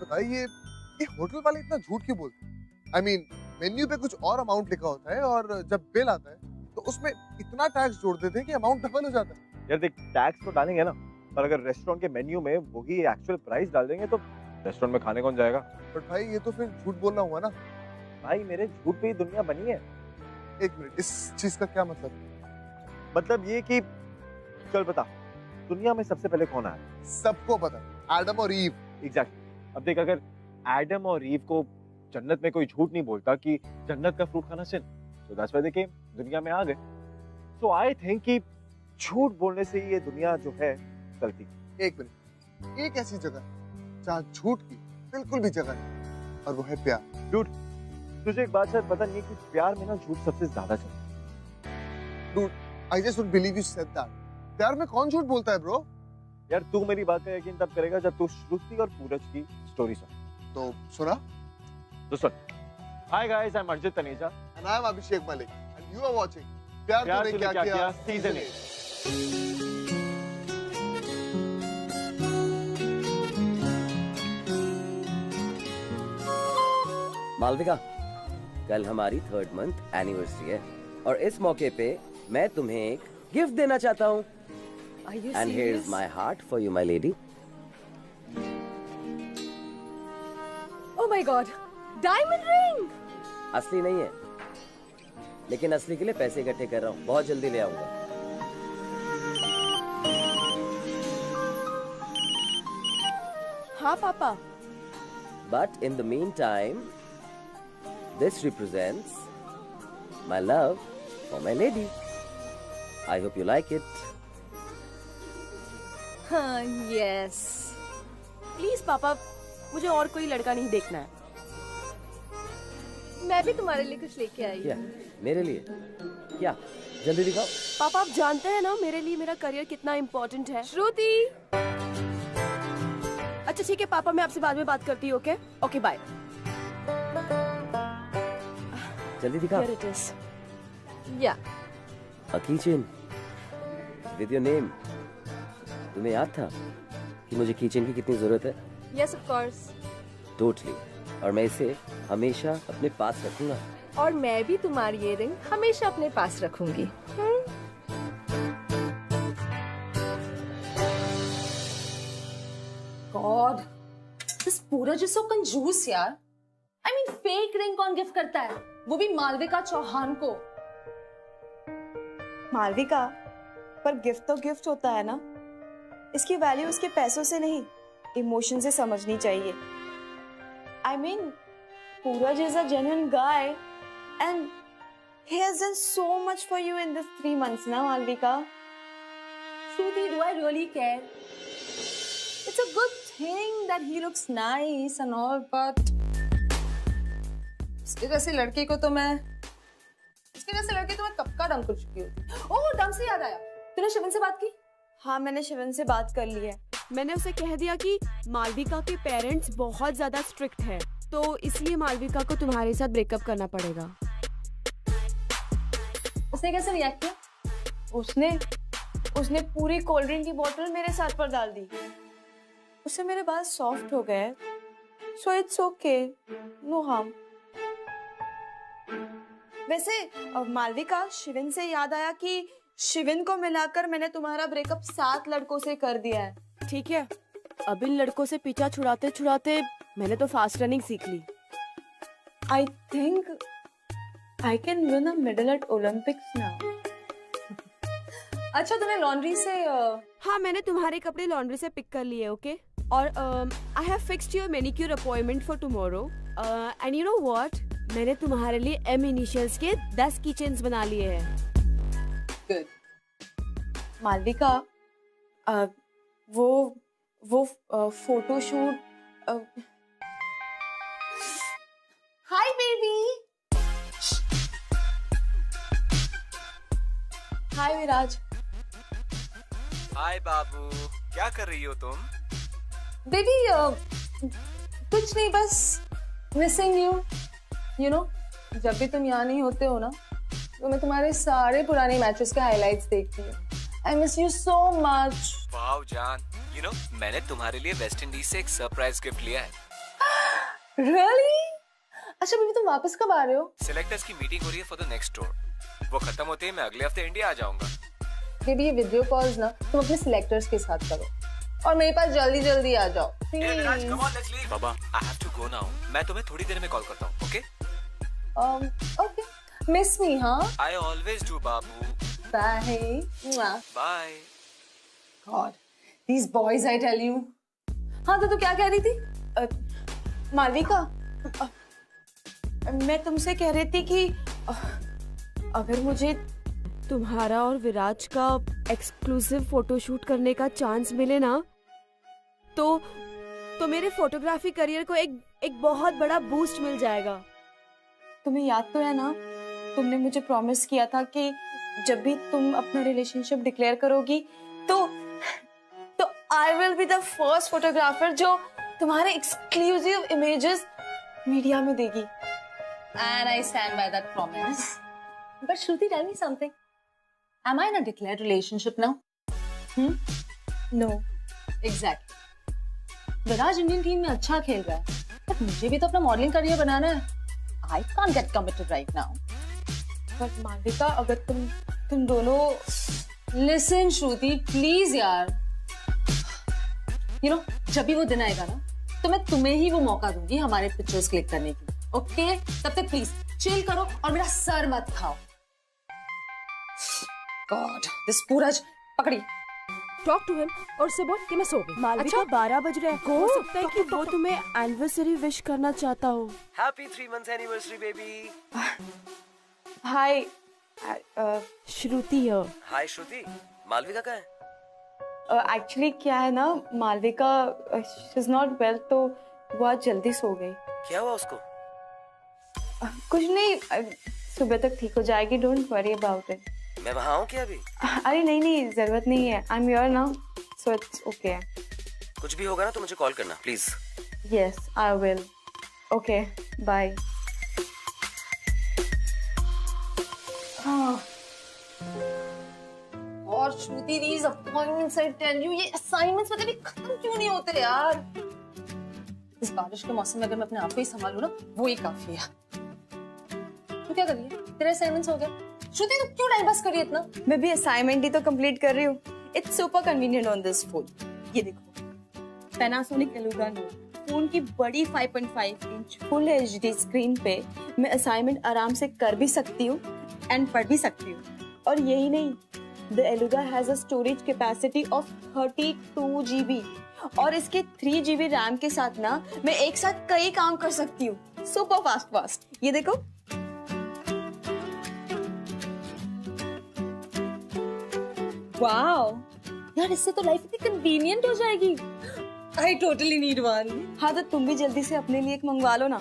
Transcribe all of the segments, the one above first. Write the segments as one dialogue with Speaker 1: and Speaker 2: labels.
Speaker 1: बता, ये होटल वाले इतना झूठ क्यों बोलते हैं? I mean, मेन्यू पे कुछ और अमाउंट लिखा होता है और जब बिल आता है तो उसमें इतना टैक्स जोड़ देते हैं कि अमाउंट डबल हो जाता है।
Speaker 2: यार देख, टैक्स तो डालेंगे ना, पर अगर रेस्टोरेंट के मेन्यू में वही एक्चुअल प्राइस डाल देंगे तो रेस्टोरेंट में खाने कौन जाएगा?
Speaker 1: बट भाई ये तो फिर झूठ बोलना हुआ ना।
Speaker 2: भाई मेरे झूठ पे ही दुनिया बनी है।
Speaker 1: एक मिनट, इस चीज का क्या मतलब?
Speaker 2: मतलब ये कि चल बता, दुनिया में सबसे पहले कौन आया?
Speaker 1: सबको पता, एडम और ईव।
Speaker 2: एग्जैक्टली। अब देख, अगर एडम और ईव को जन्नत में कोई झूठ नहीं बोलता कि जन्नत का फ्रूट खाना सिन, तो दैट्स व्हाई दे केम, दुनिया में आ गए। सो आई थिंक कि झूठ बोलने से ये दुनिया जो है चलती।
Speaker 1: एक मिनट, एक ऐसी जगह जहाँ झूठ की बिल्कुल भी जगह नहीं, और वो है प्यार।
Speaker 2: डूड, तुझे एक बात शायद पता नहीं है कि प्यार में ना झूठ सबसे ज्यादा चलता है।
Speaker 1: Dude, I just would believe you said that. प्यार में कौन झूठ बोलता है ब्रो?
Speaker 2: यार तू मेरी बात का यकीन तब करेगा जब तू श्रुति और पूरज की स्टोरी सुन।
Speaker 1: तो सुना?
Speaker 2: तो सुन। Hi guys, I am Arjit Taneja
Speaker 1: and I am Abhishek Malik and you are watching Pyaar Tune क्या किया सीजन 8।
Speaker 3: मालविका, कल हमारी 3rd मंथ एनिवर्सरी है और इस मौके पे मैं तुम्हें एक गिफ्ट देना चाहता हूँ। And here is my heart for you my lady.
Speaker 4: Oh my God, diamond ring!
Speaker 3: असली नहीं है, लेकिन असली के लिए पैसे इकट्ठे कर रहा हूँ, बहुत जल्दी ले आऊंगा।
Speaker 4: हाँ पापा।
Speaker 3: But in the meantime, this represents my love for my lady. I hope you like it.
Speaker 4: हाँ, yes. प्लीज पापा, मुझे और कोई लड़का नहीं देखना है। मैं भी तुम्हारे लिए कुछ लेके आई
Speaker 3: क्या?
Speaker 4: हूँ।
Speaker 3: मेरे लिए? क्या? जल्दी दिखाओ।
Speaker 4: पापा, आप जानते हैं ना मेरे लिए मेरा करियर कितना इम्पोर्टेंट है। श्रुति! अच्छा ठीक है पापा, मैं आपसे बाद में बात करती हूँ। Okay okay, bye.
Speaker 3: जल्दी दिखाओ।
Speaker 4: Here it is. Yeah.
Speaker 3: A keychain with your name. तुम्हें याद था कि मुझे कीचेन की कितनी जरूरत है?
Speaker 4: Yes, of course.
Speaker 3: Totally. और मैं इसे हमेशा अपने पास रखूंगा।
Speaker 4: और मैं भी तुम्हारी ये रिंग हमेशा अपने पास रखूंगी।
Speaker 5: God, this पूरज is so कंजूस यार। I mean, फेक रिंग कौन गिफ्ट करता है? वो भी मालविका चौहान को।
Speaker 6: मालविका, पर गिफ्ट तो गिफ्ट होता है ना। इसकी वैल्यू उसके पैसों से नहीं, इमोशन से समझनी चाहिए। I mean, पूरज is a genuine guy and he has done so much for you in this 3 months ना Malvika.
Speaker 5: Shruti, do I really care? It's a good thing that he looks nice and all, but इसके जैसे लड़के को तो मैं कब का डंक कर चुकी हूँ। ओह, डंक से याद आया, तूने शिवन से बात की?
Speaker 6: हाँ, मैंने शिवन से बात कर ली है।
Speaker 4: मैंने उसे कह दिया कि मालविका के पेरेंट्स बहुत ज्यादा स्ट्रिक्ट हैं, तो इसलिए मालविका को तुम्हारे साथ ब्रेकअप करना पड़ेगा।
Speaker 5: उसने कैसे रिएक्ट किया?
Speaker 6: उसने पूरी कोल्ड ड्रिंक की बोतल मेरे सर पर डाल दी। उससे मेरे बाल सॉफ्ट हो गए, so it's okay, no harm. वैसे मालविका, शिवन से याद आया कि शिवन को मिलाकर मैंने तुम्हारा ब्रेकअप 7 लड़कों से कर दिया है।
Speaker 4: ठीक है, अब इन लड़कों से पीछा छुड़ाते छुड़ाते मैंने तो फास्ट रनिंग सीख ली।
Speaker 6: I think I can win a medal at Olympics now.
Speaker 5: अच्छा, तूने लॉन्ड्री से
Speaker 4: हाँ, मैंने तुम्हारे कपड़े लॉन्ड्री से पिक कर लिए। ओके, और I have fixed your manicure appointment for tomorrow. And you know what, मैंने तुम्हारे लिए M इनिशियल्स के 10 कीचेन्स बना लिए हैं।
Speaker 5: गुड।
Speaker 6: मालविका, वो फोटोशूट।
Speaker 5: Hi baby.
Speaker 6: हाय विराज।
Speaker 7: हाय बाबू, क्या कर रही हो तुम?
Speaker 5: बेबी, कुछ नहीं, बस मिसिंग यू। यू नो, जब भी तुम यहाँ नहीं होते हो ना, तो मैं तुम्हारे सारे पुराने मैचेस के हाइलाइट्स देखती हूँ। I miss you so much.
Speaker 7: Wow जान, यू नो मैंने तुम्हारे लिए वेस्ट इंडीज से एक सरप्राइज गिफ्ट लिया है।
Speaker 5: Really? अच्छा बेबी तुम वापस कब आ रहे हो?
Speaker 7: सिलेक्टर्स की मीटिंग हो रही है फॉर द नेक्स्ट टूर। वो खत्म होते ही मैं अगले हफ्ते इंडिया आ जाऊंगा।
Speaker 5: बेबी ये वीडियो कॉल्स ना तुम अपने सिलेक्टर्स के साथ करो और मेरे पास जल्दी जल्दी आ जाओ प्लीज।
Speaker 7: बाबा I have to go now. मैं तुम्हें थोड़ी देर में कॉल करता हूँ। ओके
Speaker 5: ओके मिस मी हाँ?
Speaker 7: आई ऑलवेज डू बाबू।
Speaker 5: Bye
Speaker 7: bye.
Speaker 5: God these boys I tell you. हाँ तो तू क्या कह रही थी?
Speaker 6: मालविका, मैं तुमसे कह रही थी कि अगर मुझे
Speaker 4: तुम्हारा और विराज का एक्सक्लूसिव फोटोशूट करने का चांस मिले ना तो मेरे फोटोग्राफी करियर को एक बहुत बड़ा बूस्ट मिल जाएगा।
Speaker 6: तुम्हें याद तो है ना, तुमने मुझे प्रॉमिस किया था कि जब भी तुम अपना रिलेशनशिप डिक्लेयर करोगी तो I will be the first photographer जो तुम्हारे एक्सक्लूसिव इमेजेस मीडिया में देगी।
Speaker 5: And I stand by that promise. But Shruti, tell me something. Am I in a declared relationship now?
Speaker 6: No.
Speaker 5: Exactly. Viraj Indian team में अच्छा खेल रहा है, but मुझे भी तो अपना मॉडलिंग करियर बनाना है. I can't get committed right now.
Speaker 6: But Malvika, अगर तुम दोनों
Speaker 5: Listen, Shruti, please यार. You know, जब भी वो दिन आएगा ना, तो मैं तुम्हें ही वो मौका दूंगी हमारे पिक्चर्स क्लिक करने की. ओके तब तक प्लीज चिल करो और मेरा सर मत खाओ। गॉड दिस पूरज पकड़ी।
Speaker 4: टॉक टू हिम और से बोल कि मैं सो गई। मालविका अच्छा? 12 बज रहे हैं। हो सकता है कि वो तुम्हें एनिवर्सरी विश करना चाहता हो।
Speaker 3: Happy 3 months anniversary baby.
Speaker 6: Hi
Speaker 4: Shruti here.
Speaker 3: Hi Shruti, Malavika कहाँ है?
Speaker 6: एक्चुअली क्या है ना, Malavika she is not well, तो वो आज जल्दी सो गई।
Speaker 3: क्या हुआ उसको?
Speaker 6: कुछ नहीं, सुबह तक ठीक हो जाएगी, डोंट वरी अबाउट इट।
Speaker 3: मैं वहाँ हूँ क्या अभी?
Speaker 6: अरे नहीं जरूरत नहीं है, I am here now so it's okay.
Speaker 3: कुछ भी होगा ना तो मुझे कॉल करना please.
Speaker 6: Yes I will. Okay bye.
Speaker 5: और Shruti these appointments I tell you, ये assignments पता नहीं खत्म क्यों नहीं होते यार। इस बारिश के मौसम में अगर मैं अपने आप को ही संभालूं ना, वो ही काफी है। तू क्या कर रही है? तेरे असाइनमेंट्स हो गए? श्रुति तू क्यों टाइम पास कर रही है इतना?
Speaker 6: मैं भी असाइनमेंट ही तो कंप्लीट कर रही हूँ। It's super convenient on this phone. ये देखो, पैनासोनिक एलुगा नोट फोन की बड़ी 5.5 इंच फुल HD स्क्रीन पे मैं असाइनमेंट आराम से कर भी सकती हूँ एंड पढ़ भी सकती हूँ। और यही नहीं, the Eluga has a storage capacity of 32 GB और इसके 3 GB रैम के साथ ना मैं एक साथ कई काम कर सकती हूँ। Super fast. ये देखो,
Speaker 5: वाओ यार, इससे तो लाइफ इतनी कन्वीनियंट हो जाएगी। I totally need one.
Speaker 6: हाँ तो तुम भी जल्दी से अपने लिए एक मंगवा लो ना।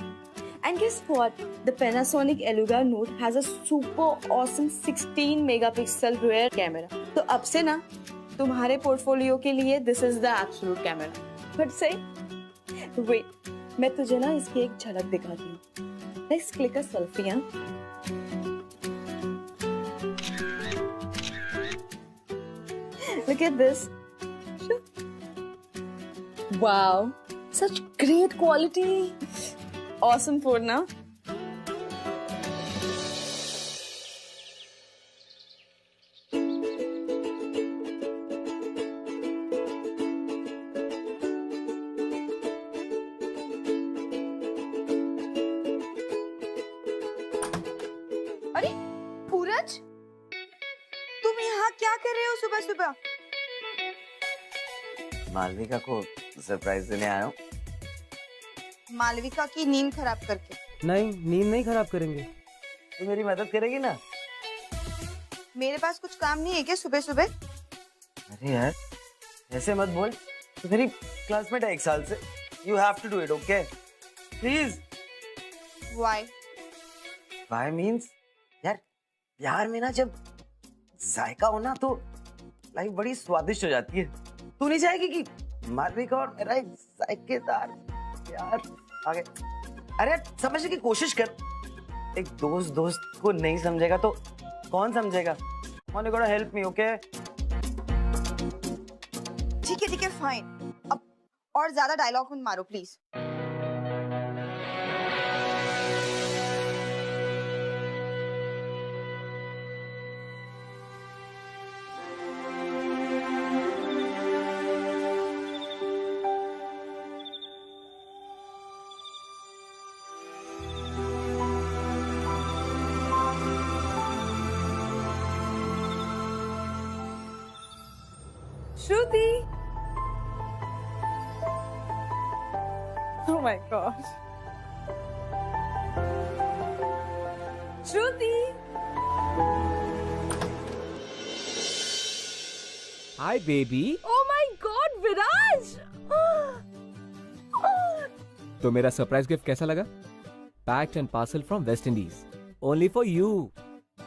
Speaker 6: And guess what? The Panasonic Eluga Note has a super awesome 16 megapixel rear camera. तो अब से ना तुम्हारे पोर्टफोलियो के लिए this is the absolute camera. But say, wait, मैं तुझे ना इसकी एक झलक दिखाती हूँ। Let's click a selfie, हाँ? Look at this.
Speaker 5: Wow, such great quality.
Speaker 6: Awesome phone, ना?
Speaker 8: अरे पूरज, तुम यहाँ क्या कर रहे हो सुबह सुबह?
Speaker 3: मालविका को सरप्राइज देने आया हूँ।
Speaker 8: मालविका की नींद खराब करके?
Speaker 9: नहीं, नींद नहीं खराब करेंगे।
Speaker 3: तो मेरी मदद करेगी ना?
Speaker 8: मेरे पास कुछ काम नहीं है क्या सुबह सुबह?
Speaker 3: अरे यार ऐसे मत बोल, तो मेरी क्लासमेट है 1 साल से। You have to do it, okay please.
Speaker 8: Why?
Speaker 3: Why means यार, प्यार में ना जब जायका हो ना तो लाइफ बड़ी स्वादिष्ट हो जाती है। तू नहीं चाहेगी कि मालविका और मेरा एक जायकेदार प्यार आगे? अरे समझने की कोशिश कर। एक दोस्त को नहीं समझेगा तो कौन समझेगा? You gotta help me, okay?
Speaker 8: ठीक है फाइन। अब और ज्यादा डायलॉग मत मारो please.
Speaker 5: Shruti. Oh my God. Shruti.
Speaker 9: Hi, baby.
Speaker 4: Oh my God, विराज!
Speaker 9: तो मेरा सरप्राइज गिफ्ट कैसा लगा? Packed and parcel from West Indies. Only for you.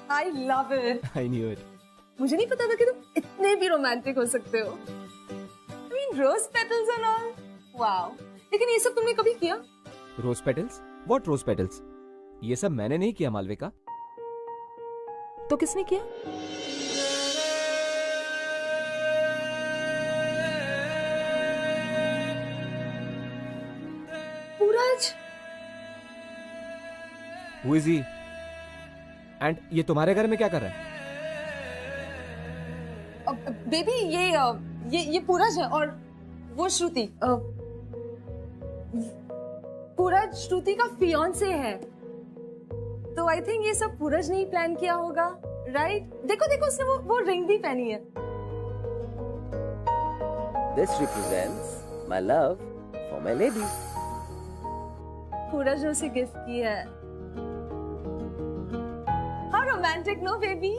Speaker 5: I love it.
Speaker 9: I knew it.
Speaker 5: मुझे नहीं पता था कि तुम इतने भी रोमांटिक हो सकते हो। I mean, rose petals and all. Wow. लेकिन ये सब तुमने कभी किया?
Speaker 9: Rose petals? What rose petals? ये सब मैंने नहीं किया मालविका।
Speaker 5: तो किसने किया? पूरज।
Speaker 9: Who is he? And ये तुम्हारे घर में क्या कर रहा है?
Speaker 5: बेबी ये पूरज है और वो श्रुति। पूरज श्रुति का फियांसे है। तो आई थिंक ये सब पूरज ने ही प्लान किया होगा, राइट? देखो देखो उसने वो रिंग भी पहनी है।
Speaker 3: This represents my love for my lady.
Speaker 5: पूरज ने उसे गिफ्ट किया है। How romantic, no baby?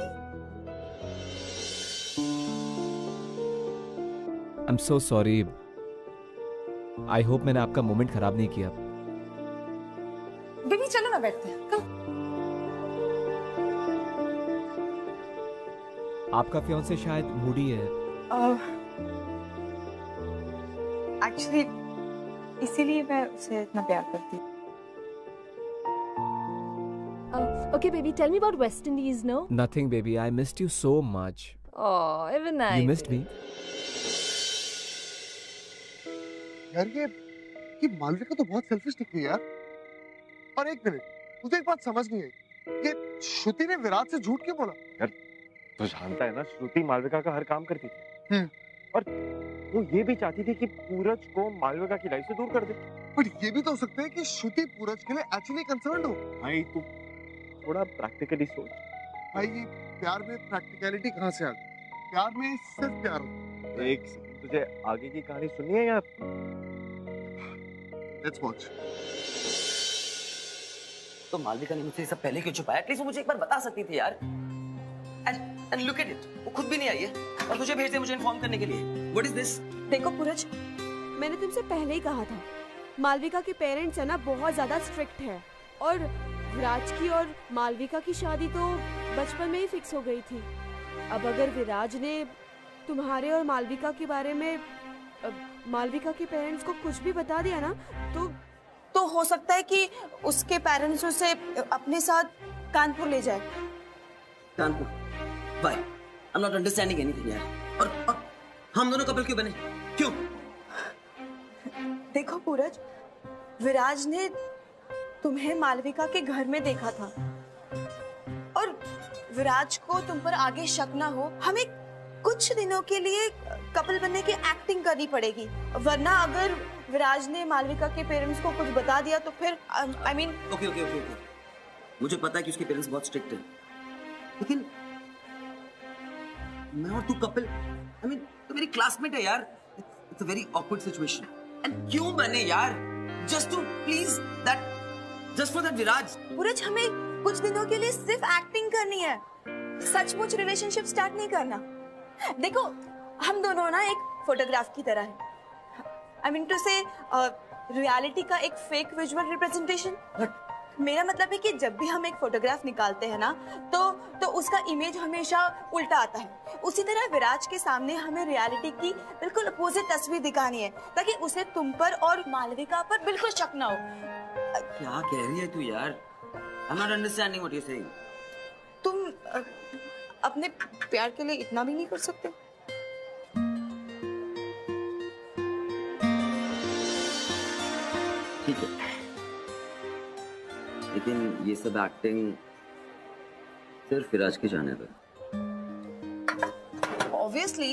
Speaker 9: I'm so sorry. I hope मैंने आपका मोमेंट खराब नहीं किया।
Speaker 5: बेबी चलो ना बैठते हैं। Come.
Speaker 9: आपका फियांसे शायद मूडी है।
Speaker 6: एक्चुअली इसीलिए मैं उसे इतना प्यार करती हूँ।
Speaker 4: Okay, baby, tell me about West Indies, no?
Speaker 9: Nothing, baby. I missed you so much.
Speaker 5: Oh, even I.
Speaker 9: You missed me.
Speaker 1: यार ये मालविका तो बहुत सेल्फिश निकली यार। और एक मिनट, मुझे एक बात समझ नहीं आई, ये श्रुति ने विराट से झूठ क्यों बोला?
Speaker 2: यार तो जानता है ना, श्रुति मालविका का हर काम करती थी और वो ये भी चाहती थी कि पूरज को मालविका की लाइफ से दूर कर दे।
Speaker 1: पर ये भी तो हो सकता है कि श्रुति पूरज के लिए एक्चुअली कंसर्न्ड हो।
Speaker 2: भाई तू थोड़ा प्रैक्टिकली सोच।
Speaker 1: भाई ये प्यार में प्रैक्टिकलिटी कहाँ से आ गई? प्यार में सिर्फ प्यार होता है।
Speaker 2: एक तुझे आगे की कहानी सुननी है या?
Speaker 1: Let's watch.
Speaker 3: तो मालविका ने मुझसे ये सब पहले क्यों छुपाया? एटलीस्ट वो मुझे एक बार बता सकती थी यार। And look at it, वो खुद भी नहीं आई है और तुझे भेज दे मुझे इन्फॉर्म करने के लिए। What is this?
Speaker 6: देखो पूरज,
Speaker 4: मैंने तुमसे पहले ही कहा था, मालविका के पेरेंट्स है ना बहुत ज्यादा स्ट्रिक्ट है और विराज की और मालविका की शादी तो बचपन में ही फिक्स हो गई थी। अब अगर विराज ने तुम्हारे और मालविका के बारे में मालविका के पेरेंट्स को कुछ भी बता दिया ना
Speaker 6: तो हो सकता है कि उसके पेरेंट्स उसे अपने साथ कानपुर ले जाए।
Speaker 3: Kanpur? Why? I'm not understanding anything यार। और हम दोनों कपल क्यों बने? क्यों?
Speaker 6: देखो पूरज, विराज ने तुम्हें मालविका के घर में देखा था और विराज को तुम पर आगे शक ना हो, हमें कुछ दिनों के लिए कपल बनने की एक्टिंग करनी पड़ेगी, वरना अगर विराज ने मालविका के पेरेंट्स को कुछ बता दिया तो फिर I mean
Speaker 3: ओके मुझे पता है कि उसके पेरेंट्स बहुत स्ट्रिक्ट हैं, लेकिन मैं और तू कपल I mean तो मेरी क्लासमेट है यार। It's a very awkward situation and क्यों बने यार? Just to please that, just for that Viraj.
Speaker 6: Pooraj, हमें कुछ दिनों के लिए सिर्फ एक्टिंग करनी है, सचमुच रिलेशनशिप स्टार्ट नहीं करना। देखो हम दोनों ना एक फोटोग्राफ की तरह है, आई मीन टू से रियलिटी का एक फेक विजुअल रिप्रेजेंटेशन। मेरा मतलब है कि जब भी हम एक फोटोग्राफ निकालते हैं ना तो उसका इमेज हमेशा उल्टा आता है। उसी तरह विराज के सामने हमें रियलिटी की बिल्कुल अपोजिट तस्वीर दिखानी है ताकि उसे तुम पर और मालविका पर बिल्कुल शक ना हो।
Speaker 3: क्या कह रही है तू यार? I'm not understanding what you're saying.
Speaker 6: तुम अपने प्यार के लिए इतना भी नहीं कर सकते?
Speaker 3: ठीक है, लेकिन ये सब एक्टिंग सिर्फ विराज के जाने पर।
Speaker 6: Obviously.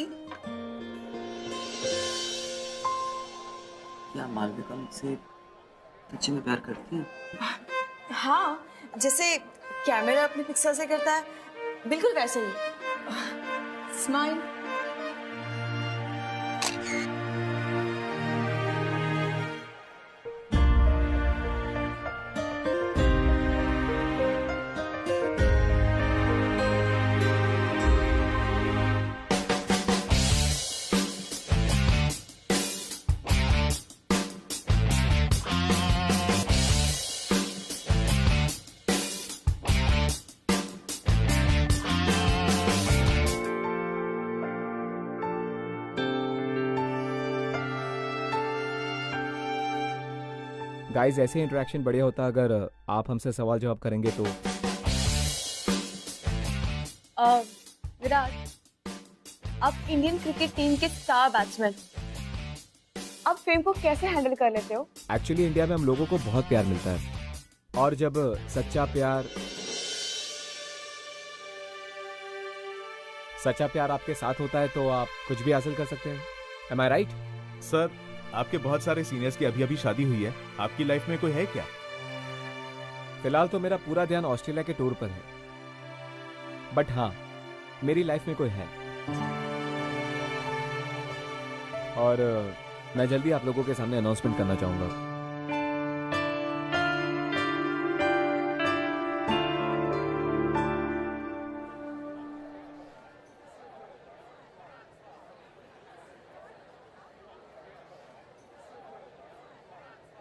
Speaker 3: क्या मालविका मुझसे सच्ची में प्यार करती है?
Speaker 6: हाँ, जैसे कैमरा अपने पिक्सल से करता है, बिल्कुल वैसे ही। स्माइल।
Speaker 9: गाइस ऐसे इंटरेक्शन बढ़िया होता अगर आप हमसे सवाल जवाब करेंगे तो।
Speaker 6: विराट, आप इंडियन क्रिकेट टीम के स्टार बैट्समैन, आप फेम को कैसे हैंडल कर लेते हो?
Speaker 9: एक्चुअली इंडिया में हम लोगों को बहुत प्यार मिलता है, और जब सच्चा प्यार आपके साथ होता है तो आप कुछ भी हासिल कर सकते हैं। एम आई राइट?
Speaker 10: सर, आपके बहुत सारे सीनियर्स की अभी अभी शादी हुई है, आपकी लाइफ में कोई है क्या?
Speaker 9: फिलहाल तो मेरा पूरा ध्यान ऑस्ट्रेलिया के टूर पर है, बट हाँ, मेरी लाइफ में कोई है, और मैं जल्दी आप लोगों के सामने अनाउंसमेंट करना चाहूंगा।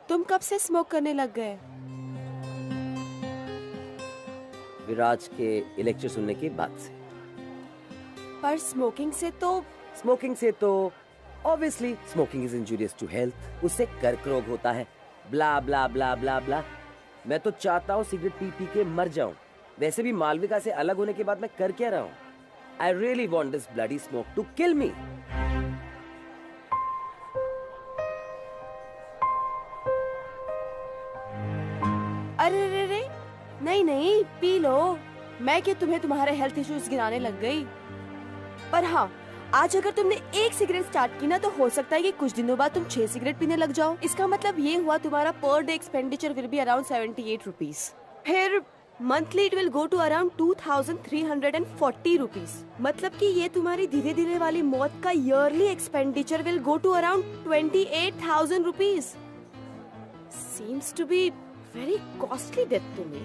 Speaker 4: तुम कब से स्मोक करने लग गए?
Speaker 3: विराज के लेक्चर सुनने के बाद से।
Speaker 4: पर स्मोकिंग से तो
Speaker 3: obviously smoking is injurious to health, उससे कर्क रोग होता है, ब्ला ब्ला ब्ला ब्ला ब्ला। मैं तो चाहता हूँ सिगरेट पी पी के मर जाऊं। वैसे भी मालविका से अलग होने के बाद मैं कर क्या रहा हूँ? I really want this bloody smoke to kill me.
Speaker 4: अरे रे रे, नहीं पी लो। मैं क्या तुम्हें तुम्हारे हेल्थ इश्यूज गिनाने लग गई? पर हाँ, आज अगर तुमने एक सिगरेट स्टार्ट की ना तो हो सकता है कि कुछ दिनों बाद तुम 6 सिगरेट पीने लग जाओ। इसका मतलब ये हुआ तुम्हारा per day expenditure will be around 78 rupees. फिर monthly it will go to around 2340 rupees. मतलब कि ये तुम्हारी धीरे धीरे वाली मौत का yearly expenditure will go to around 28,000 rupees. Seems to be very costly death to me.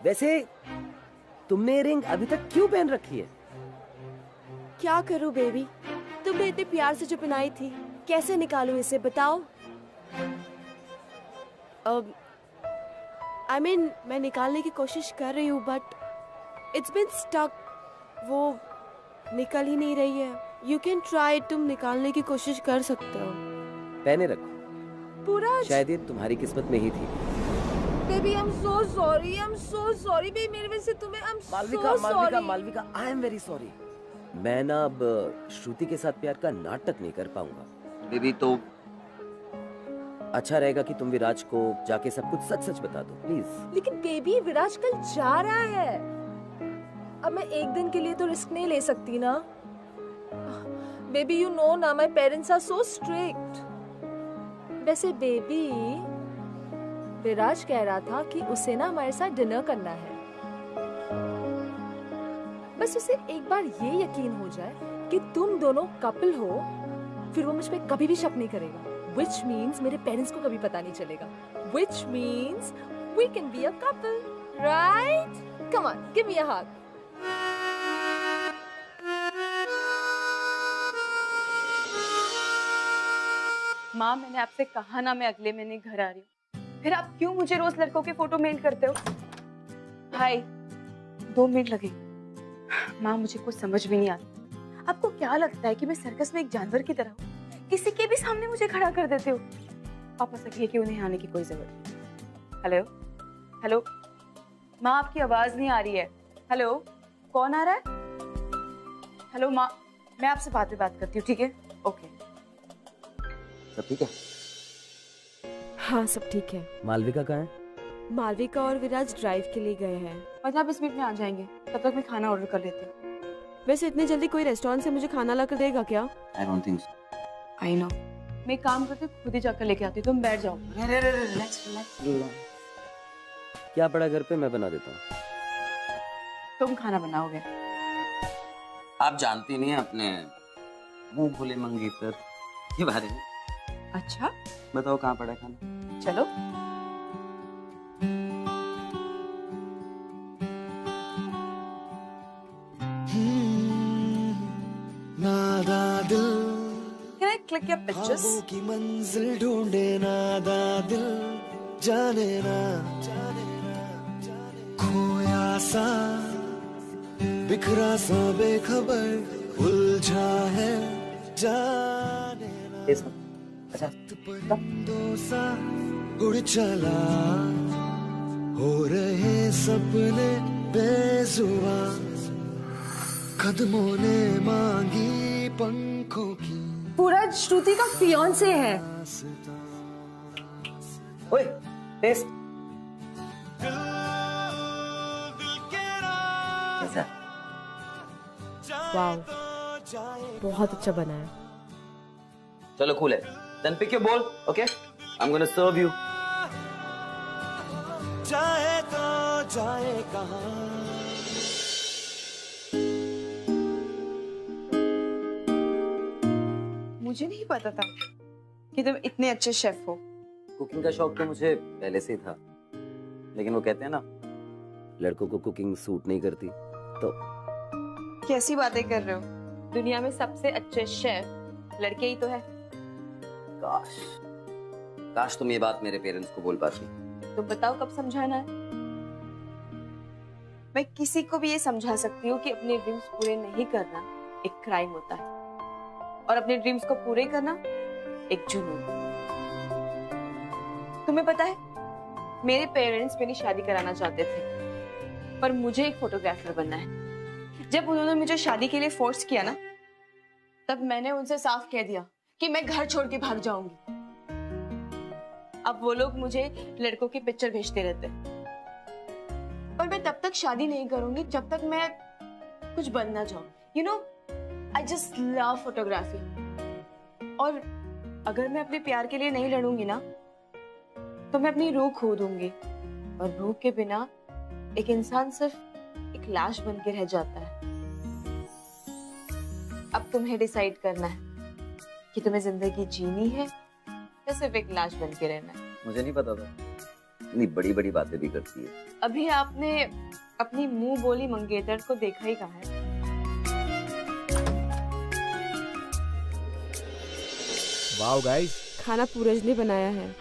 Speaker 3: वैसे तुमने रिंग अभी तक क्यों पहन रखी है?
Speaker 4: क्या करूं बेबी, तुमने इतने प्यार से जो पहनाई थी, कैसे निकालूं इसे बताओ? I mean, मैं निकालने की कोशिश कर रही हूँ बट इट्स बीन स्टक, वो निकल ही नहीं रही है। यू कैन ट्राई, तुम निकालने की कोशिश कर सकते हो।
Speaker 3: पहने रखो,
Speaker 4: पूरा
Speaker 3: शायद ये तुम्हारी किस्मत में ही थी।
Speaker 5: Baby I am so sorry baby, मेरे वजह से तुम्हें I am so sorry.
Speaker 3: Malvika I am very sorry. मैं ना अब श्रुति के साथ प्यार का नाटक नहीं कर पाऊंगा बेबी, तो अच्छा रहेगा कि तुम विराज को जाके सब कुछ सच सच बता दो प्लीज।
Speaker 5: लेकिन बेबी विराज कल जा रहा है, अब मैं एक दिन के लिए तो रिस्क नहीं ले सकती ना। बेबी यू नो ना, my parents are so strict. वैसे बेबी विराज कह रहा था कि उसे ना हमारे साथ डिनर करना है, बस उसे एक बार ये यकीन हो जाए कि तुम दोनों कपल हो, फिर वो मुझ पे कभी भी शक नहीं करेगा। Which means मेरे पेरेंट्स को कभी पता नहीं चलेगा। Which means we can be a couple, right? Come on, give me a hug.
Speaker 8: माँ, मैंने आपसे कहा ना मैं अगले महीने घर आ रही हूँ, फिर आप क्यों मुझे रोज लड़कों के फोटो मेल करते हो? हाय, 2 मिनट लगे। माँ, मुझे कुछ समझ भी नहीं आता। आपको क्या लगता है कि मैं सर्कस में एक जानवर की तरह हूँ? किसी के भी सामने मुझे खड़ा कर देते हो। पापा से कहिए कि उन्हें आने की कोई जरूरत नहीं। हेलो हेलो माँ, आपकी आवाज नहीं आ रही है। हेलो, कौन आ रहा है? हेलो माँ, मैं आपसे बाद में बात करती हूँ, ठीक है? ओके।
Speaker 3: सब ठीक है?
Speaker 4: हाँ सब ठीक है।
Speaker 3: मालविका कहाँ है?
Speaker 4: मालविका और विराज ड्राइव के लिए गए हैं।
Speaker 8: 15-20 मिनट में आ जाएंगे, तब तक मैं खाना ऑर्डर कर लेती हूँ।
Speaker 4: वैसे इतने जल्दी कोई रेस्टोरेंट से मुझे खाना ला कर देगा क्या?
Speaker 3: I don't think so.
Speaker 8: I know. मैं एक काम करती हूँ, खुद ही जाकर लेके आती हूँ, तुम बैठ जाओ। रिलैक्स।
Speaker 3: क्या पड़ा घर पे, मैं बना देता हूँ।
Speaker 8: तुम खाना बनाओगे?
Speaker 3: आप जानती नहीं है अपने मुंह खुले मंगेतर के बारे में।
Speaker 8: अच्छा,
Speaker 3: बताओ कहाँ पड़ा खाना?
Speaker 8: चलो। Can I click your pictures?
Speaker 11: की मंजिल ढूंढे नादा दिल जाने ना खोया सा बिखरा सा बेखबर उलझा है जाने ना
Speaker 3: अच्छा
Speaker 11: परिंदों सा उड़ चला हो रहे सपने बेजुबान कदमों ने मांगी पंखों की
Speaker 5: पूरा श्रुति का फियांसे है।
Speaker 3: ओए टेस्ट कैसा?
Speaker 4: वाओ, बहुत अच्छा बना है।
Speaker 3: चलो कूल है। Then pick your bowl, okay? I'm gonna serve you.
Speaker 11: जाए तो जाए कहाँ
Speaker 8: मुझे नहीं पता था कि तुम इतने अच्छे शेफ हो।
Speaker 3: कुकिंग का शौक तो मुझे पहले से ही था, लेकिन वो कहते हैं ना लड़कों को कुकिंग सूट नहीं करती। तो
Speaker 8: कैसी बातें कर रहे हो? दुनिया में सबसे अच्छे शेफ लड़के ही तो है।
Speaker 3: काश काश तुम ये बात मेरे पेरेंट्स को बोल पाती।
Speaker 8: तुम बताओ कब समझाना है? मैं किसी को भी ये समझा सकती हूँ कि अपने ड्रीम्स पूरे नहीं करना एक क्राइम होता है और अपने ड्रीम्स को पूरे करना एक जुनून। तुम्हें पता है, मेरे पेरेंट्स मेरी शादी कराना चाहते थे, पर मुझे एक फोटोग्राफर बनना है। जब उन्होंने मुझे शादी के लिए फोर्स किया ना, तब मैंने उनसे साफ कह दिया कि मैं घर छोड़ के भाग जाऊंगी। अब वो लोग मुझे लड़कों की पिक्चर भेजते रहते हैं, पर मैं तब तक शादी नहीं करूंगी जब तक मैं कुछ बन ना जाऊं। You know, I just love photography. और अगर मैं अपने प्यार के लिए नहीं लड़ूंगी ना, तो मैं अपनी रूह खो दूंगी, और रूह के बिना एक इंसान सिर्फ एक लाश बन के रह जाता है। अब तुम्हें डिसाइड करना है कि तुम्हें जिंदगी जीनी है या सिर्फ एक लाश बन के रहना है।
Speaker 3: मुझे नहीं पता था इतनी बड़ी बड़ी बातें भी करती है।
Speaker 8: अभी आपने अपनी मुंह बोली मंगेतर को देखा ही कहाँ है?
Speaker 9: वाओ गाइस,
Speaker 4: खाना पूरज ने बनाया है।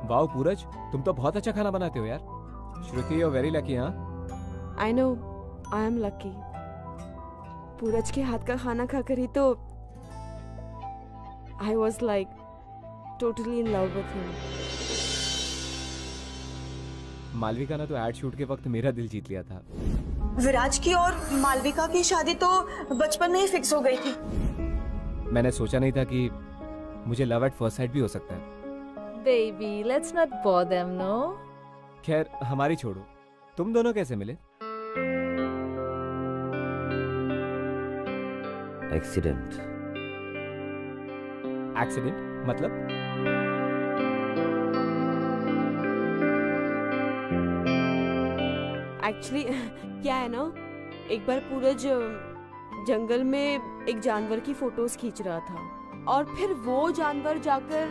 Speaker 9: वाओ पूरज, तुम तो बहुत अच्छा खाना बनाते हो यार। Shruti you very lucky. हाँ,
Speaker 4: I know, I am lucky. Pooraj के हाथ का खाना खाकर ही तो I was like totally in love with him.
Speaker 9: Malavika ने तो एड शूट के वक्त मेरा दिल जीत लिया था।
Speaker 6: विराज की और मालविका की शादी तो बचपन में ही फिक्स हो गई थी।
Speaker 9: मैंने सोचा नहीं था कि मुझे लव एट फर्स्ट साइट भी हो सकता है।
Speaker 12: Baby, let's not bore them, no?
Speaker 9: खैर हमारी छोड़ो, तुम दोनों कैसे मिले?
Speaker 3: एक्सीडेंट।
Speaker 9: एक्सीडेंट मतलब?
Speaker 4: एक्चुअली क्या है ना, एक बार पूरज जंगल में एक जानवर की फोटोज खींच रहा था, और फिर वो जानवर जाकर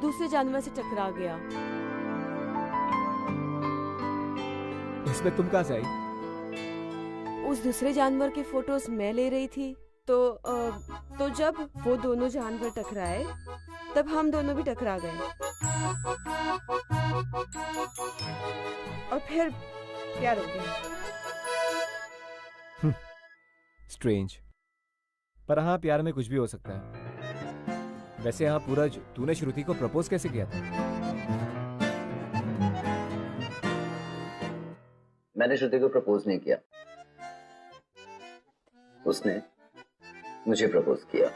Speaker 4: दूसरे जानवर से टकरा गया।
Speaker 9: इसमें तुम कहाँ से आई?
Speaker 4: उस दूसरे जानवर के फोटोज मैं ले रही थी, तो जब वो दोनों जानवर टकराए, तब हम दोनों भी टकरा गए, और फिर प्यार हो गया।
Speaker 9: स्ट्रेंज, पर हाँ, प्यार में कुछ भी हो सकता है। वैसे हाँ पूरज, तूने श्रुति को प्रपोज कैसे किया था?
Speaker 3: मैंने श्रुति को प्रपोज नहीं किया, उसने मुझे प्रपोज किया।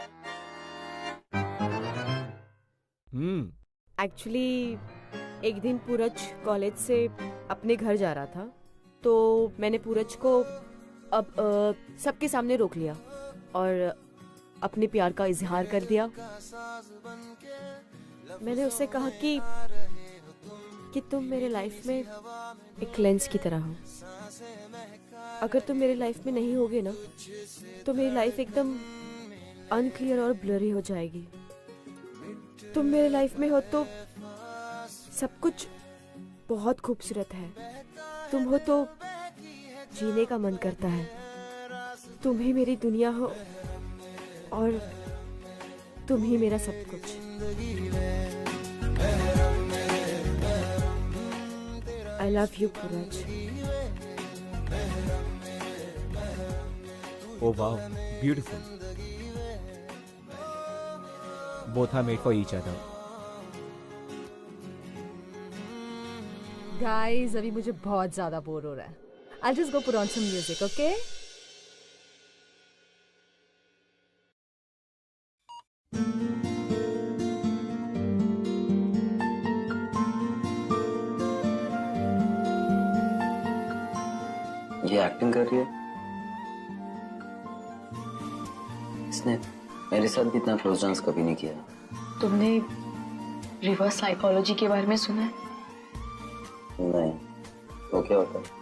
Speaker 4: एक्चुअली एक दिन पूरज कॉलेज से अपने घर जा रहा था, तो मैंने पूरज को अब सबके सामने रोक लिया और अपने प्यार का इजहार कर दिया। मैंने उससे कहा कि तुम मेरे लाइफ में एक लेंस की तरह हो। अगर तुम मेरे लाइफ में नहीं होगे ना, तो मेरी लाइफ एकदम अनक्लियर और ब्लरी हो जाएगी। तुम मेरे लाइफ में हो तो सब कुछ बहुत खूबसूरत है। तुम हो तो जीने का मन करता है। तुम ही मेरी दुनिया हो और तुम ही मेरा सब कुछ। I love you, Puraj.
Speaker 9: Oh wow, beautiful. Both are made for each other.
Speaker 12: Guys, अभी मुझे बहुत ज़्यादा बोर हो रहा है. I'll just go put on some music, okay?
Speaker 3: ये एक्टिंग कर रही है। इसने मेरे साथ भी इतना क्लोज डांस कभी नहीं किया।
Speaker 8: तुमने रिवर्स साइकोलॉजी के बारे में सुना है?
Speaker 3: नहीं, तो क्या होता है?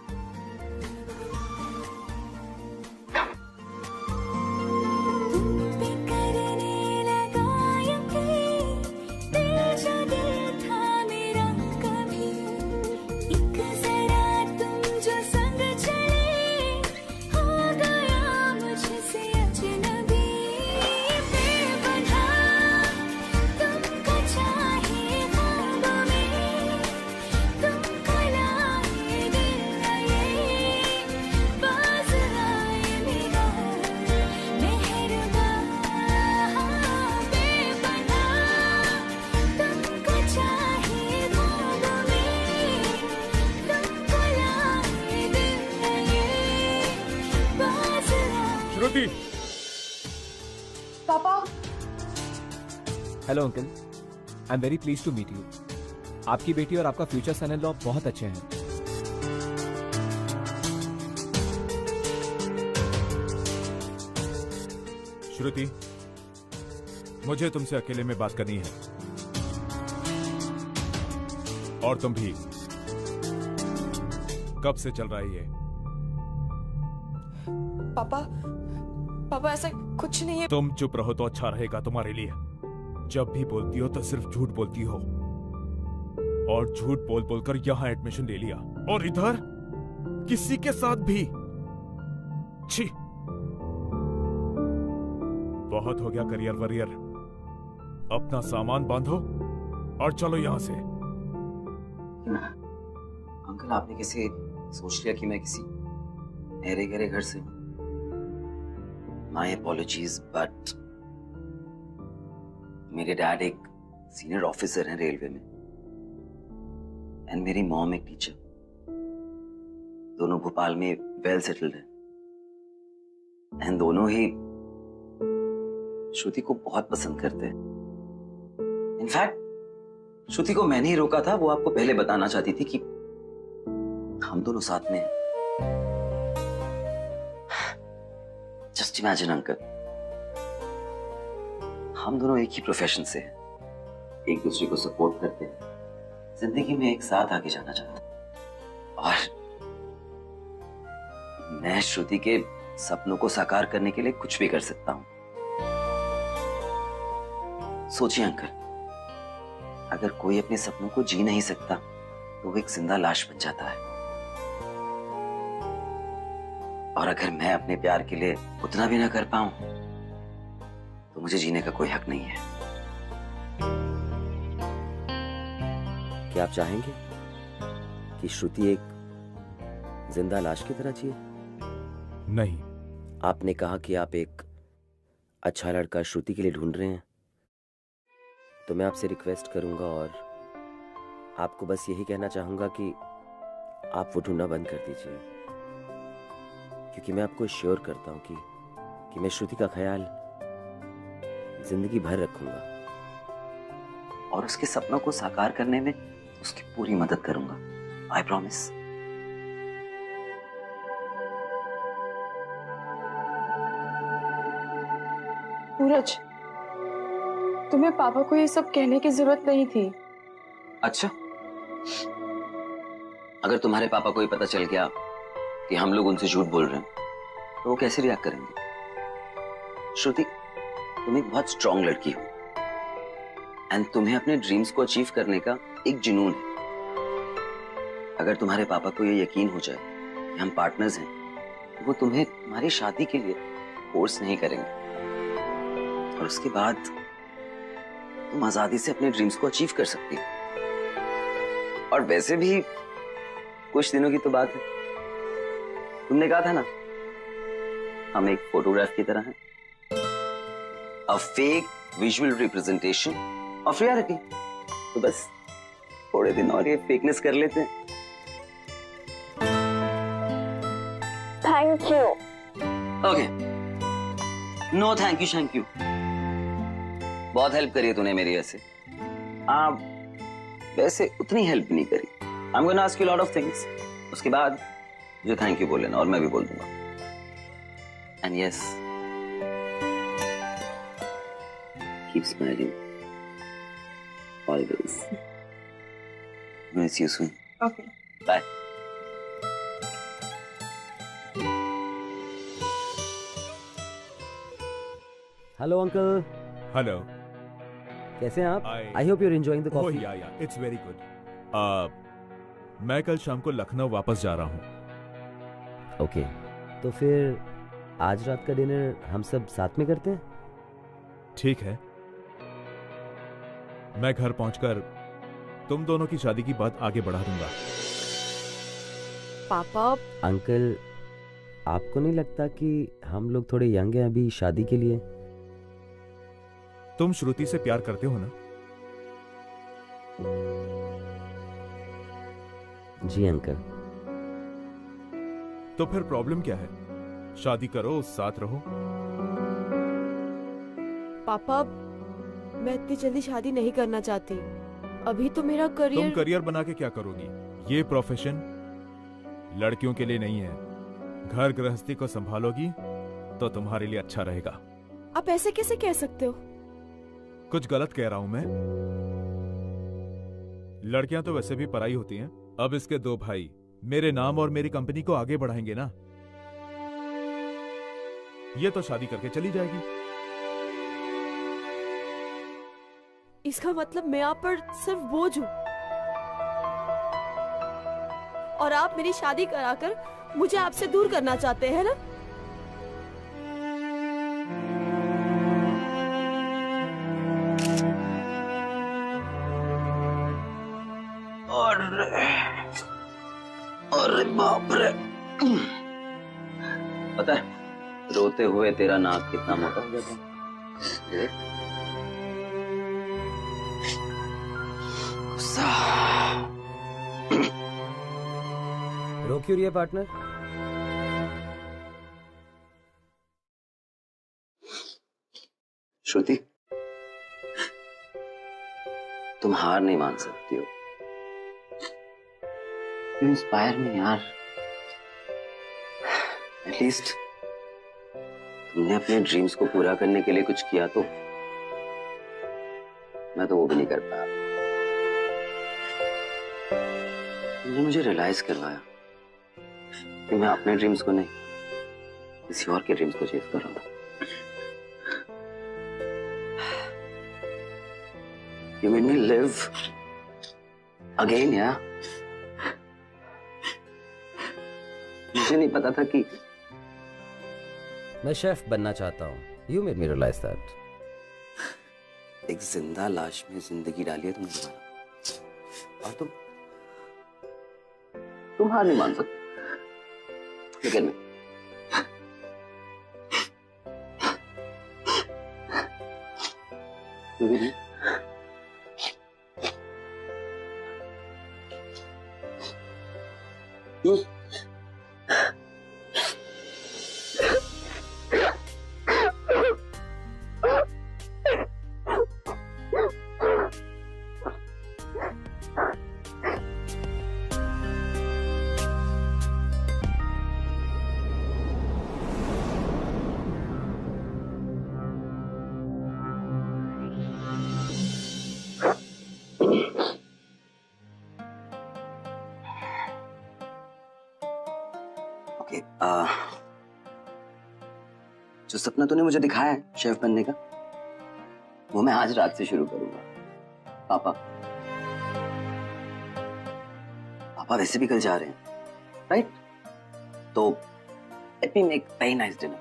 Speaker 10: श्रुति।
Speaker 5: पापा।
Speaker 9: Hello uncle, I am very please to meet you. आपकी बेटी और आपका फ्यूचर सन इन लॉ बहुत अच्छे हैं।
Speaker 10: श्रुति, मुझे तुमसे अकेले में बात करनी है। और तुम भी। कब से चल रहा है ये?
Speaker 6: पापा ऐसा कुछ नहीं है।
Speaker 10: तुम चुप रहो तो अच्छा रहेगा तुम्हारे लिए। जब भी बोलती हो तो सिर्फ झूठ बोलती हो, और झूठ बोल बोलकर यहां एडमिशन ले लिया, और इधर किसी के साथ भी। छी, बहुत हो गया करियर वरियर। अपना सामान बांधो और चलो यहां से।
Speaker 3: अंकल, आपने कैसे सोच लिया कि मैं किसी अरे गहरे घर से हूं? माय अपॉलॉजीज, बट मेरे डैड एक सीनियर ऑफिसर हैं रेलवे में, एंड मेरी मॉम एक टीचर। दोनों भोपाल में वेल सेटल्ड हैं, एंड दोनों ही श्रुति को बहुत पसंद करते हैं। इनफैक्ट श्रुति को मैंने ही रोका था। वो आपको पहले बताना चाहती थी कि हम दोनों साथ में हैं। जस्ट इमेजिन अंकल, हम दोनों एक ही प्रोफेशन से हैं, एक दूसरे को सपोर्ट करते हैं, जिंदगी में एक साथ आगे जाना चाहते हैं। और मैं श्रुति के सपनों को साकार करने के लिए कुछ भी कर सकता हूं। सोचिए अंकल, अगर कोई अपने सपनों को जी नहीं सकता तो वो एक जिंदा लाश बन जाता है, और अगर मैं अपने प्यार के लिए उतना भी ना कर पाऊं तो मुझे जीने का कोई हक नहीं है। क्या आप चाहेंगे कि श्रुति एक जिंदा लाश की तरह जिए?
Speaker 10: नहीं।
Speaker 3: आपने कहा कि आप एक अच्छा लड़का श्रुति के लिए ढूंढ रहे हैं, तो मैं आपसे रिक्वेस्ट करूंगा और आपको बस यही कहना चाहूंगा कि आप वो ढूंढना बंद कर दीजिए, क्योंकि मैं आपको श्योर करता हूं कि मैं श्रुति का ख्याल जिंदगी भर रखूंगा, और उसके सपनों को साकार करने में उसकी पूरी मदद करूंगा। I promise.
Speaker 5: सूरज, तुम्हें पापा को ये सब कहने की जरूरत नहीं थी।
Speaker 3: अच्छा, अगर तुम्हारे पापा को ये पता चल गया कि हम लोग उनसे झूठ बोल रहे हैं तो वो कैसे रिएक्ट करेंगे? श्रुति, तुम एक बहुत स्ट्रांग लड़की हो एंड तुम्हें अपने ड्रीम्स को अचीव करने का एक जुनून है। अगर तुम्हारे पापा को ये यकीन हो जाए कि हम पार्टनर्स हैं तो वो तुम्हें तुम्हारी शादी के लिए फोर्स नहीं करेंगे और उसके बाद तुम आजादी से अपने ड्रीम्स को अचीव कर सकती हो। और वैसे भी कुछ दिनों की तो बात है। तुमने कहा था ना हम एक फोटोग्राफ की तरह हैं, a fake visual representation of reality. तो बस थोड़े दिन और ये फेकनेस कर लेते हैं।
Speaker 6: Thank you.
Speaker 3: Okay, no thank you. बहुत हेल्प करी है तूने मेरी ऐसे। वैसे उतनी हेल्प नहीं करी। I'm gonna ask you a lot of things. उसके बाद जो थैंक यू बोल लेना और मैं भी बोल दूंगा। And yes, keep smiling. Always. Miss you soon.
Speaker 5: Okay.
Speaker 3: Bye.
Speaker 13: Hello uncle.
Speaker 10: Hello.
Speaker 13: कैसे हैं आप? I hope you're enjoying the coffee.
Speaker 10: Yeah it's very good. मैं कल शाम को लखनऊ वापस जा रहा हूँ।
Speaker 13: ओके, तो फिर आज रात का डिनर हम सब साथ में करते हैं?
Speaker 10: ठीक है। मैं घर पहुंचकर तुम दोनों की शादी की बात आगे बढ़ा दूंगा।
Speaker 4: पापा।
Speaker 13: अंकल, आपको नहीं लगता कि हम लोग थोड़े यंग हैं अभी शादी के लिए?
Speaker 10: तुम श्रुति से प्यार करते हो ना?
Speaker 13: जी अंकल।
Speaker 10: तो फिर प्रॉब्लम क्या है? शादी करो, साथ रहो।
Speaker 4: पापा, मैं इतनी जल्दी शादी नहीं करना चाहती। अभी तो मेरा करियर।
Speaker 10: तुम करियर बना के क्या करोगी? ये प्रोफेशन लड़कियों के लिए नहीं है। घर गृहस्थी को संभालोगी तो तुम्हारे लिए अच्छा रहेगा।
Speaker 4: आप ऐसे कैसे कह सकते हो?
Speaker 10: कुछ गलत कह रहा हूं मैं? लड़कियां तो वैसे भी पराई होती हैं। अब इसके दो भाई मेरे नाम और मेरी कंपनी को आगे बढ़ाएंगे ना। ये तो शादी करके चली जाएगी।
Speaker 4: इसका मतलब मैं आप पर सिर्फ बोझ हूं और आप मेरी शादी कराकर मुझे आपसे दूर करना चाहते हैं ना?
Speaker 3: अरे बाप रे। पता है रोते हुए तेरा नाक कितना मोटा हो जाता है? गुस्सा।
Speaker 13: रो क्यों रही है पार्टनर?
Speaker 3: श्रुति, तुम हार नहीं मान सकती हो। You inspire me यार। एटलीस्ट तुमने अपने ड्रीम्स को पूरा करने के लिए कुछ किया तो। मैं तो वो भी नहीं कर पाया। तुमने मुझे रियलाइज करवाया कि मैं अपने ड्रीम्स को नहीं किसी और के ड्रीम्स को चेज कर रहा हूं। You made me live again यार। मुझे नहीं पता था कि
Speaker 13: मैं शेफ बनना चाहता हूँ। You made me realize that.
Speaker 3: एक जिंदा लाश में जिंदगी डाली है तुमने दोबारा, और तुम हार नहीं मान सकते। लेकिन मैं जो सपना तूने मुझे दिखाया है शेफ बनने का, वो मैं आज रात से शुरू करूंगा। पापा वैसे भी कल जा रहे हैं, राइट? तो let me make very nice dinner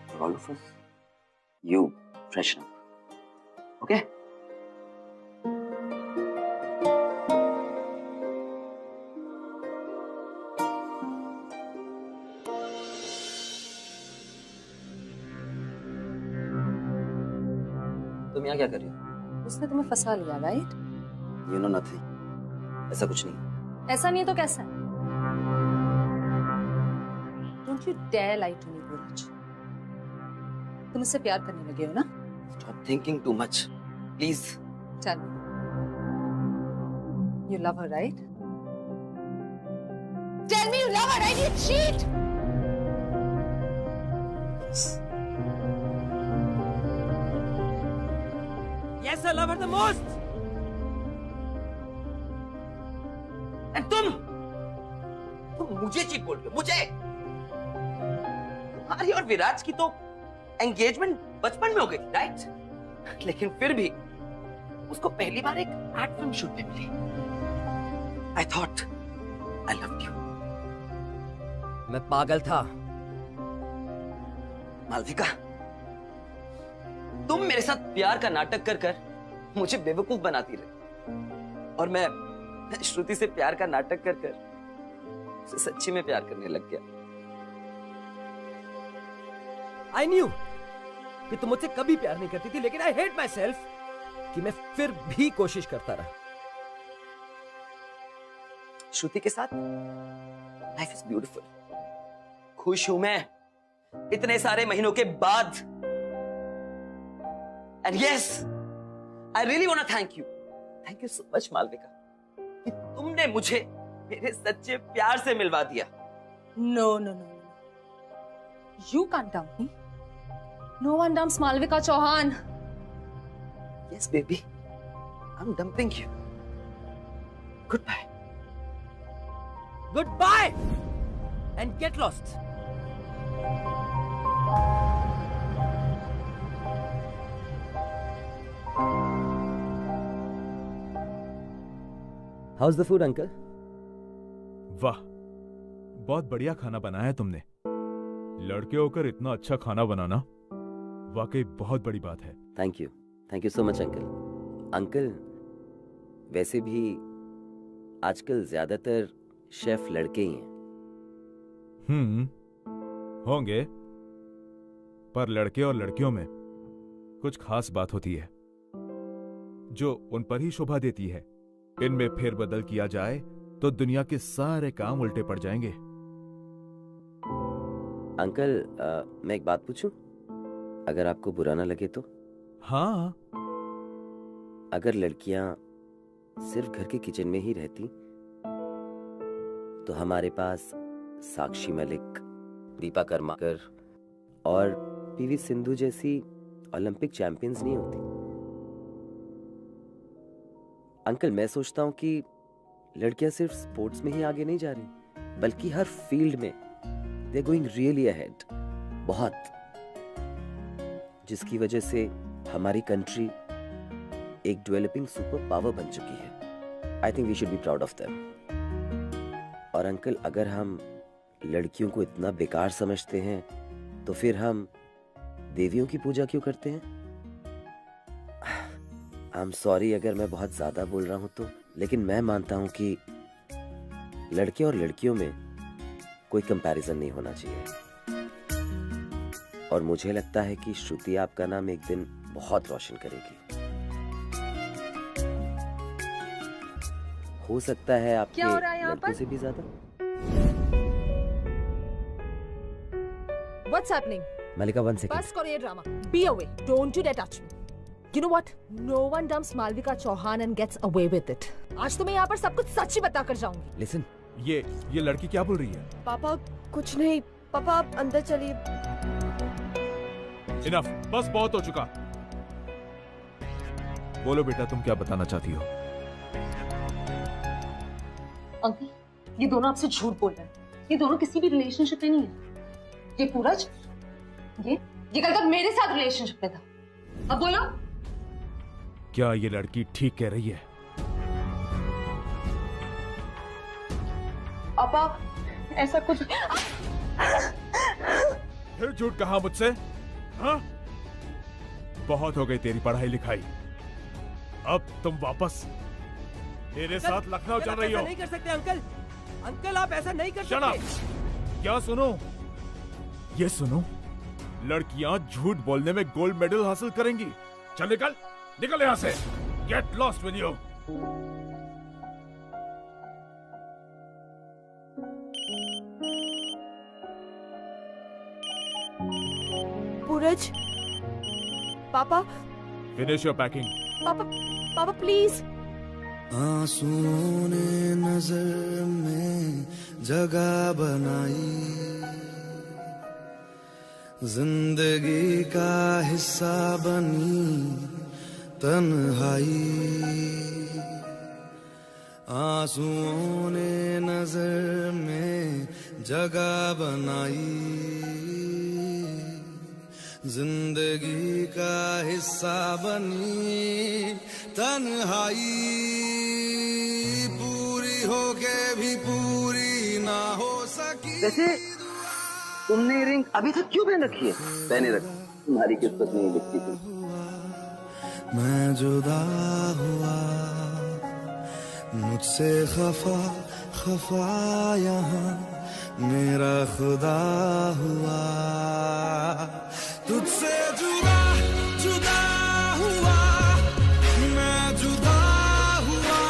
Speaker 3: for all of us. You freshen up, okay? तुम यहाँ क्या कर रही हो?
Speaker 12: उसने तुम्हें फंसा लिया, राइट?
Speaker 3: You know nothing. ऐसा कुछ नहीं।
Speaker 12: ऐसा नहीं है तो कैसा है? Don't you dare lie to me, पूरज। तुम उससे प्यार करने लगे हो ना?
Speaker 3: Stop thinking too much, please.
Speaker 12: Tell me. You love her, right? Tell me you love her, right? You cheat!
Speaker 3: Yes, I love her the most. And तुम मुझे cheat बोल रहे हो? मुझे? तुम्हारी और विराज की तो एंगेजमेंट बचपन में हो गई थी, राइट? लेकिन फिर भी उसको पहली बार एक एड फिल्म शूट में मिली। I thought I loved you. मैं पागल था। मालविका, तुम मेरे साथ प्यार का नाटक कर कर मुझे बेवकूफ बनाती रही, और मैं श्रुति से प्यार का नाटक कर कर उसे सच्ची में प्यार करने लग गया। I knew कि तुम मुझसे कभी प्यार नहीं करती थी, लेकिन I hate myself कि मैं फिर भी कोशिश करता रहा। श्रुति के साथ लाइफ इज ब्यूटीफुल। खुश हूं मैं इतने सारे महीनों के बाद। And yes, I really want to thank you so much Malvika कि तुमने मुझे मेरे सच्चे प्यार से मिलवा दिया।
Speaker 12: No. You can't dump me. No one dumps Malvika Chauhan.
Speaker 3: Yes, baby. I'm dumping you. Goodbye. Goodbye! And get lost.
Speaker 13: How's the food, uncle?
Speaker 10: वाह, बहुत बढ़िया खाना बनाया है तुमने। लड़के होकर इतना अच्छा खाना बनाना वाकई बहुत बड़ी बात है।
Speaker 13: Thank you so much uncle. Uncle, वैसे भी आजकल ज्यादातर शेफ लड़के ही हैं।
Speaker 10: होंगे, पर लड़के और लड़कियों में कुछ खास बात होती है जो उन पर ही शोभा देती है। इनमें फेरबदल किया जाए तो दुनिया के सारे काम उल्टे पड़ जाएंगे।
Speaker 13: अंकल, मैं एक बात पूछूं? अगर आपको बुरा ना लगे तो?
Speaker 10: हाँ।
Speaker 13: अगर लड़कियां सिर्फ घर के किचन में ही रहती तो हमारे पास साक्षी मलिक, दीपा कर्माकर और पीवी सिंधु जैसी ओलंपिक चैंपियंस नहीं होती। अंकल, मैं सोचता हूं कि लड़कियां सिर्फ स्पोर्ट्स में ही आगे नहीं जा रही, बल्कि हर फील्ड में दे गोइंग रियली अहेड, बहुत, जिसकी वजह से हमारी कंट्री एक डेवलपिंग सुपर पावर बन चुकी है। I think we should be proud of them. और अंकल, अगर हम लड़कियों को इतना बेकार समझते हैं तो फिर हम देवियों की पूजा क्यों करते हैं? आई एम सॉरी अगर मैं बहुत ज्यादा बोल रहा हूं तो, लेकिन मैं मानता हूं कि लड़के और लड़कियों में कोई कंपैरिजन नहीं होना चाहिए। और मुझे लगता है कि श्रुति आपका नाम एक दिन बहुत रोशन करेगी। हो सकता है आपके लड़कों से भी ज्यादा।
Speaker 12: What's happening?
Speaker 13: Malika, 1 second.
Speaker 12: बस करो ये drama. Be away. Don't you dare touch me. You know what? No one dumps Malvika Chauhan and gets away with it. आज तो मैं यहाँ पर सब कुछ सच ही बता कर जाऊंगी।
Speaker 13: Listen.
Speaker 10: ये लड़की क्या बोल रही है?
Speaker 4: पापा कुछ नहीं। पापा आप अंदर चलिए।
Speaker 10: Enough. बस बहुत हो चुका। बोलो बेटा, तुम क्या बताना चाहती हो?
Speaker 5: अंकल, ये दोनों आपसे झूठ बोल रहे हैं। ये दोनों किसी भी रिलेशनशिप में नहीं है। ये पूरज, ये कल तक मेरे साथ रिलेशनशिप में था। अब बोलो,
Speaker 10: क्या ये लड़की ठीक कह रही है?
Speaker 8: पापा ऐसा कुछ
Speaker 10: फिर झूठ कहा मुझसे? हाँ? बहुत हो गई तेरी पढ़ाई लिखाई, अब तुम वापस मेरे साथ लखनऊ चल रही हो।
Speaker 14: नहीं कर सकते अंकल, अंकल आप ऐसा नहीं कर सकते।
Speaker 10: क्या सुनो? ये सुनो, लड़कियां झूठ बोलने में गोल्ड मेडल हासिल करेंगी। चल निकल, निकल यहाँ से। Get lost with you.
Speaker 4: Pooraj, पापा,
Speaker 10: फिनिश योर पैकिंग।
Speaker 4: पापा प्लीज।
Speaker 11: आंसुओं ने नजर में जगह बनाई, जिंदगी का हिस्सा बनी तन्हाई। आंसुओं ने नजर में जगह बनाई, जिंदगी का हिस्सा बनी तन्हाई। पूरी होके भी पूरी ना हो सकी।
Speaker 3: वैसे तुमने रिंग अभी तक क्यों पहन रखी है? पहने रख, तुम्हारी किस्मत नहीं लिखती थी।
Speaker 11: मैं जुदा हुआ, मुझसे खफा खफा यहाँ मेरा खुदा हुआ। तुझसे जुदा जुदा हुआ, मैं जुदा हुआ,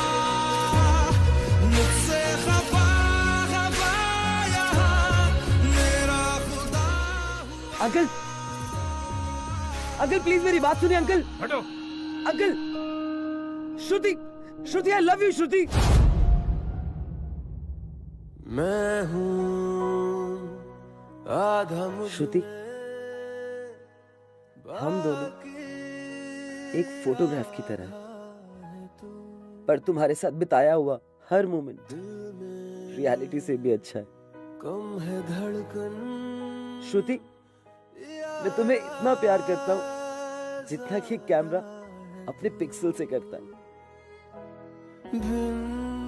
Speaker 11: मुझसे खफा खफा यहाँ मेरा खुदा हुआ।
Speaker 14: अंकल, अंकल प्लीज मेरी बात सुनिए अंकल।
Speaker 10: हटो।
Speaker 14: Uncle, Shruti, Shruti I love you Shruti.
Speaker 11: मैं हूँ आधा
Speaker 13: श्रुति, हम दोनों एक फोटोग्राफ की तरह, पर तुम्हारे साथ बिताया हुआ हर मोमेंट रियलिटी से भी अच्छा है।
Speaker 11: कम है धड़कन।
Speaker 13: श्रुति, मैं तुम्हें इतना प्यार करता हूँ जितना कि कैमरा अपने पिक्सल से करता है।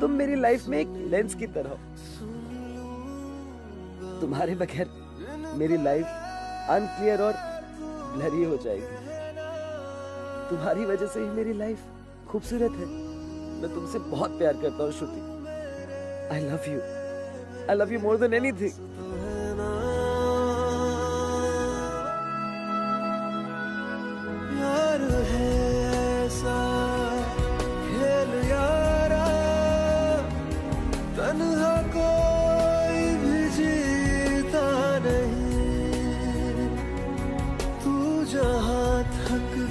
Speaker 13: तुम मेरी लाइफ में एक लेंस की तरह हो। तुम्हारे बगैर मेरी लाइफ अनक्लियर और ब्लरी हो जाएगी। तुम्हारी वजह से ही मेरी लाइफ खूबसूरत है। मैं तुमसे बहुत प्यार करता हूँ Shruti. I love you more than anything.
Speaker 11: यार है ऐसा खेल यारा, तन्हा कोई भी जीता नहीं। तू जहाँ थक के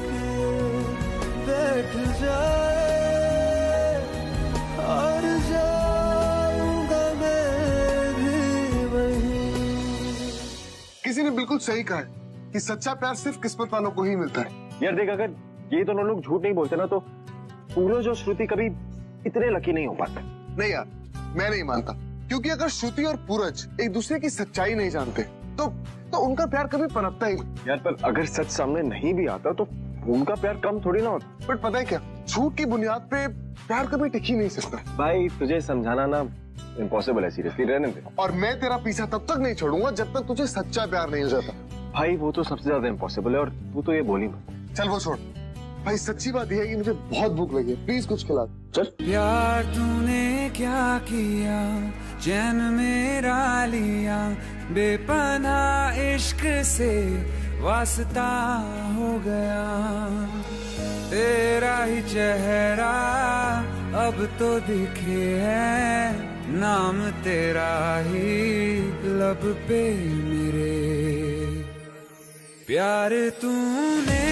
Speaker 11: बैठ जाए और जाऊंगा मैं भी वहीं।
Speaker 1: किसी ने बिल्कुल सही कहा है कि सच्चा प्यार सिर्फ किस्मत वालों को ही मिलता है।
Speaker 2: यार देख, अगर ये दोनों लोग झूठ नहीं बोलते ना तो सूरज और श्रुति कभी इतने लकी नहीं हो पाते।
Speaker 1: नहीं यार, मैं नहीं मानता, क्योंकि अगर श्रुति और पूरज एक दूसरे की सच्चाई नहीं जानते तो उनका प्यार कभी पनपता ही नहीं।
Speaker 2: यार पर अगर सच सामने नहीं भी आता तो उनका प्यार कम थोड़ी ना होता।
Speaker 1: बट पता है क्या, झूठ की बुनियाद पे प्यार कभी टिक ही नहीं सकता।
Speaker 2: भाई तुझे समझाना ना इम्पॉसिबल है, सीरियसली रहने दे।
Speaker 1: और मैं तेरा पीछा तब तक नहीं छोड़ूंगा जब तक तुझे सच्चा प्यार नहीं हो जाता।
Speaker 2: भाई वो तो सबसे ज्यादा इम्पॉसिबल है और तू तो ये बोली मत।
Speaker 1: चल वो छोड़ भाई, सच्ची बात यह है कि मुझे बहुत भूख लगी है, प्लीज कुछ खिला। चल।
Speaker 15: प्यार तूने क्या किया, चैन मेरा लिया, बेपनाह इश्क से वास्ता हो गया। तेरा ही चेहरा अब तो दिखे है, नाम तेरा ही लब पे मेरे। प्यार तूने